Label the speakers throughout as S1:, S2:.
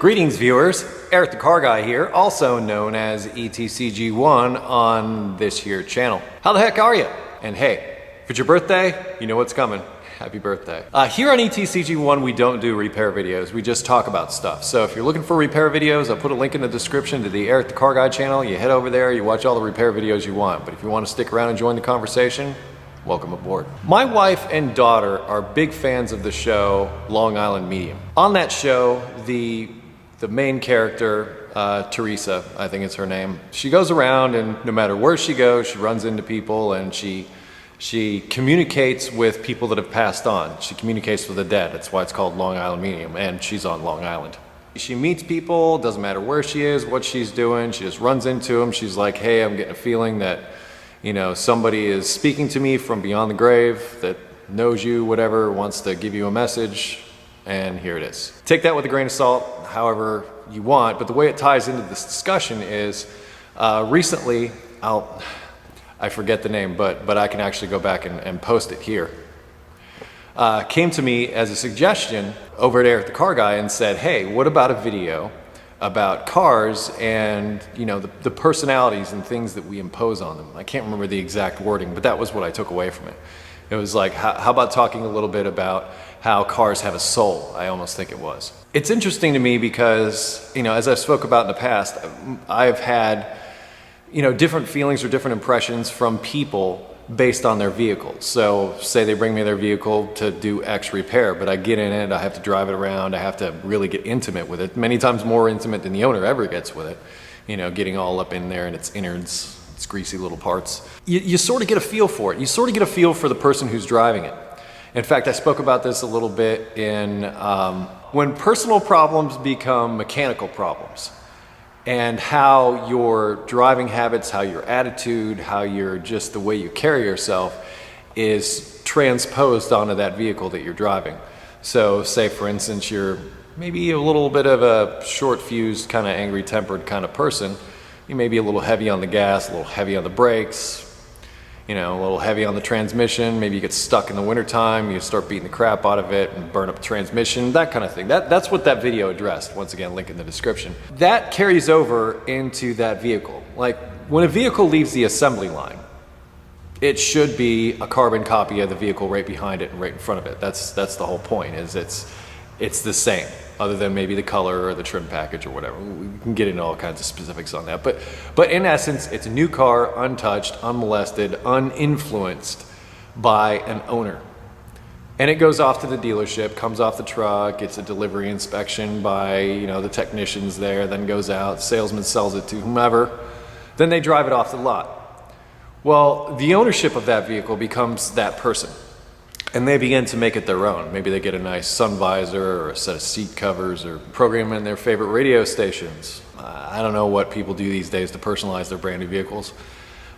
S1: Greetings viewers, Eric the Car Guy here, also known as ETCG1 on this here channel. How the heck are you? And hey, if it's your birthday, you know what's coming. Happy birthday. Here on ETCG1 we don't do repair videos, we just talk about stuff. So if you're looking for repair videos, I'll put a link in the description to the Eric the Car Guy channel. You head over there, you watch all the repair videos you want. But if you want to stick around and join the conversation, welcome aboard. My wife and daughter are big fans of the show Long Island Medium. On that show, the main character, Teresa, I think it's her name, she goes around and no matter where she goes, she runs into people and she communicates with people that have passed on. She communicates with the dead. That's why it's called Long Island Medium, and she's on Long Island. She meets people, doesn't matter where she is, what she's doing, she just runs into them. She's like, hey, I'm getting a feeling that, you know, somebody is speaking to me from beyond the grave that knows you, whatever, wants to give you a message, and here it is. Take that with a grain of salt, however you want, but the way it ties into this discussion is, recently, I forget the name, but I can actually go back and post it here. Came to me as a suggestion over at Eric the Car Guy and said, hey, what about a video about cars and, you know, the personalities and things that we impose on them. I can't remember the exact wording, but that was what I took away from it. It was like, how about talking a little bit about how cars have a soul, I almost think it was. It's interesting to me because, you know, as I've spoke about in the past, I've had, you know, different feelings or different impressions from people based on their vehicles. So say they bring me their vehicle to do X repair, but I get in it, I have to drive it around, I have to really get intimate with it, many times more intimate than the owner ever gets with it, you know, getting all up in there and its innards, its greasy little parts. You sort of get a feel for it. You sort of get a feel for the person who's driving it. In fact, I spoke about this a little bit in when personal problems become mechanical problems, and how your driving habits, how your attitude, how your just the way you carry yourself is transposed onto that vehicle that you're driving. So say for instance you're maybe a little bit of a short-fused, kind of angry tempered kind of person. You may be a little heavy on the gas, a little heavy on the brakes, you know, a little heavy on the transmission. Maybe you get stuck in the wintertime, you start beating the crap out of it and burn up the transmission, that kind of thing. That's what that video addressed. Once again, link in the description. That carries over into that vehicle. Like when a vehicle leaves the assembly line, it should be a carbon copy of the vehicle right behind it and right in front of it. That's the whole point, is it's the same, other than maybe the color or the trim package or whatever. We can get into all kinds of specifics on that. But in essence, it's a new car, untouched, unmolested, uninfluenced by an owner. And it goes off to the dealership, comes off the truck, gets a delivery inspection by, you know, the technicians there, then goes out, salesman sells it to whomever, then they drive it off the lot. Well, the ownership of that vehicle becomes that person. And they begin to make it their own. Maybe they get a nice sun visor or a set of seat covers or program in their favorite radio stations. I don't know what people do these days to personalize their brand new vehicles,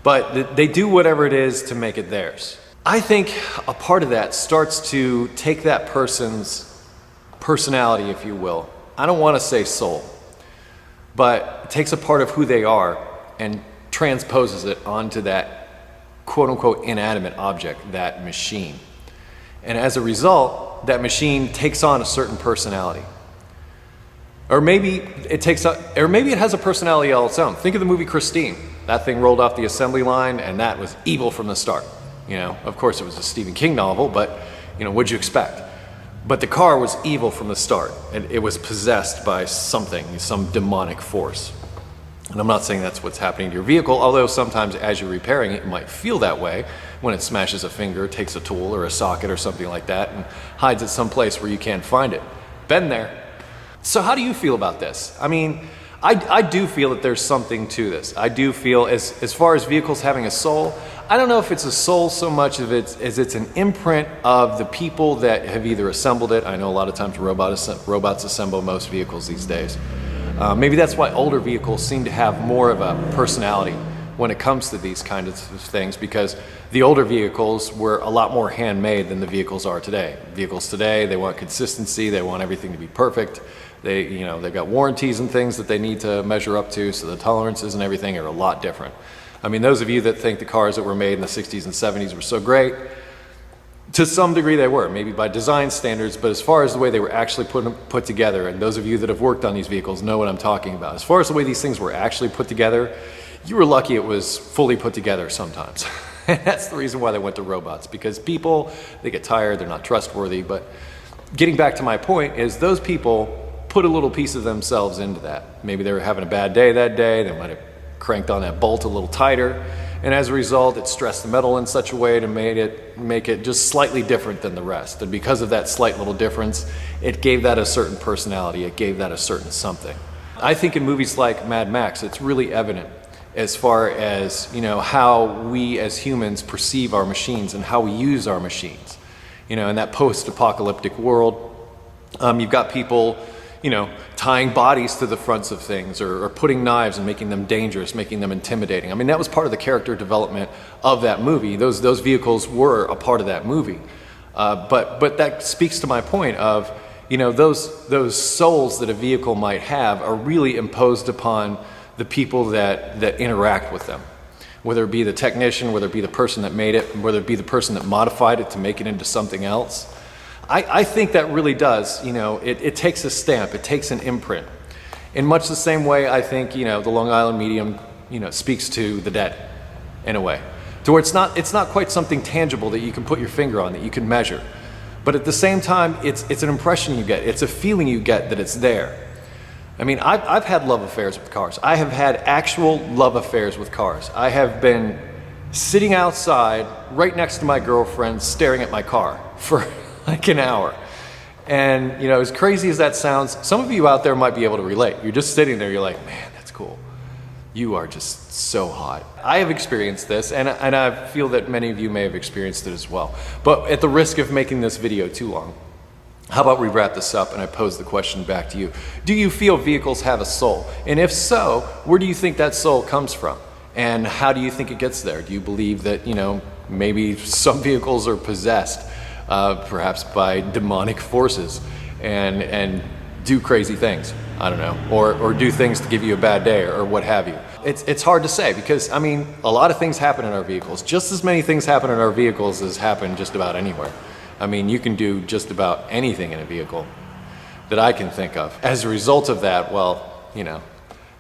S1: but they do whatever it is to make it theirs. I think a part of that starts to take that person's personality, if you will. I don't want to say soul, but it takes a part of who they are and transposes it onto that quote unquote inanimate object, that machine. And as a result, that machine takes on a certain personality. Or maybe it has a personality all its own. Think of the movie Christine. That thing rolled off the assembly line and that was evil from the start. You know, of course it was a Stephen King novel, but you know, what'd you expect? But the car was evil from the start, and it was possessed by something, some demonic force. And I'm not saying that's what's happening to your vehicle, although sometimes as you're repairing it, you might feel that way when it smashes a finger, takes a tool or a socket or something like that and hides it someplace where you can't find it. Been there. So how do you feel about this? I mean, I do feel that there's something to this. I do feel as far as vehicles having a soul, I don't know if it's a soul so much as it's an imprint of the people that have either assembled it. I know a lot of times robots assemble most vehicles these days. Maybe that's why older vehicles seem to have more of a personality when it comes to these kinds of things, because the older vehicles were a lot more handmade than the vehicles are today. Vehicles today, they want consistency, they want everything to be perfect. They've got warranties and things that they need to measure up to, so the tolerances and everything are a lot different. I mean, those of you that think the cars that were made in the 60s and 70s were so great, To some degree they were, maybe by design standards, but as far as the way they were actually put together, and those of you that have worked on these vehicles know what I'm talking about. As far as the way these things were actually put together, you were lucky it was fully put together sometimes. And that's the reason why they went to robots, because people, they get tired, they're not trustworthy. But getting back to my point is those people put a little piece of themselves into that. Maybe they were having a bad day that day, they might have cranked on that bolt a little tighter, and as a result it stressed the metal in such a way to make it just slightly different than the rest. And because of that slight little difference, it gave that a certain personality, it gave that a certain something. I think in movies like Mad Max it's really evident as far as, you know, how we as humans perceive our machines and how we use our machines. You know, in that post-apocalyptic world, you've got people, you know, tying bodies to the fronts of things, or putting knives and making them dangerous, making them intimidating. I mean, that was part of the character development of that movie. Those vehicles were a part of that movie. But that speaks to my point of, you know, those souls that a vehicle might have are really imposed upon the people that interact with them. Whether it be the technician, whether it be the person that made it, whether it be the person that modified it to make it into something else. I think that really does, you know, it takes a stamp, it takes an imprint. In much the same way, I think, you know, the Long Island medium, you know, speaks to the dead, in a way. To where it's not quite something tangible that you can put your finger on, that you can measure. But at the same time, it's an impression you get, it's a feeling you get that it's there. I mean, I've had love affairs with cars. I have had actual love affairs with cars. I have been sitting outside right next to my girlfriend staring at my car for like an hour. And, you know, as crazy as that sounds, some of you out there might be able to relate. You're just sitting there, you're like, man, that's cool. You are just so hot. I have experienced this, and I feel that many of you may have experienced it as well. But at the risk of making this video too long, how about we wrap this up and I pose the question back to you. Do you feel vehicles have a soul? And if so, where do you think that soul comes from? And how do you think it gets there? Do you believe that, you know, maybe some vehicles are possessed, perhaps by demonic forces, and do crazy things? I don't know, or do things to give you a bad day, or what have you. It's hard to say, because I mean, a lot of things happen in our vehicles. Just as many things happen in our vehicles as happen just about anywhere. I mean, you can do just about anything in a vehicle that I can think of. As a result of that, well, you know,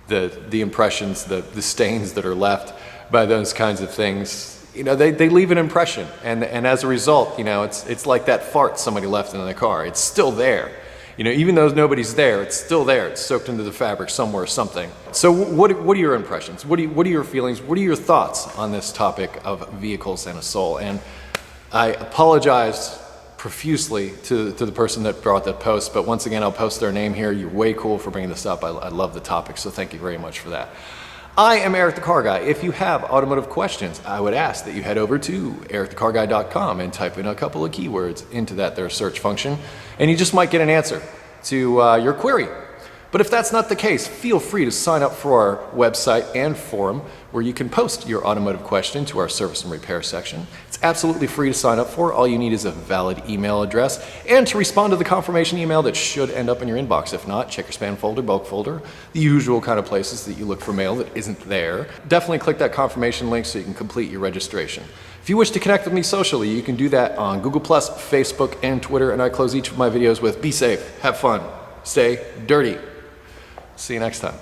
S1: the impressions, the stains that are left by those kinds of things, you know, they leave an impression. And as a result, you know, it's like that fart somebody left in the car. It's still there. You know, even though nobody's there, it's still there. It's soaked into the fabric somewhere or something. So what are your impressions? What are your feelings? What are your thoughts on this topic of vehicles and a soul? And I apologize profusely to the person that brought that post, but once again, I'll post their name here. You're way cool for bringing this up. I love the topic, so thank you very much for that. I am Eric the Car Guy. If you have automotive questions, I would ask that you head over to ericthecarguy.com and type in a couple of keywords into that there search function, and you just might get an answer to your query. But if that's not the case, feel free to sign up for our website and forum, where you can post your automotive question to our service and repair section. It's absolutely free to sign up for. All you need is a valid email address and to respond to the confirmation email that should end up in your inbox. If not, check your spam folder, bulk folder, the usual kind of places that you look for mail that isn't there. Definitely click that confirmation link so you can complete your registration. If you wish to connect with me socially, you can do that on Google+, Facebook, and Twitter, and I close each of my videos with, be safe, have fun, stay dirty. See you next time.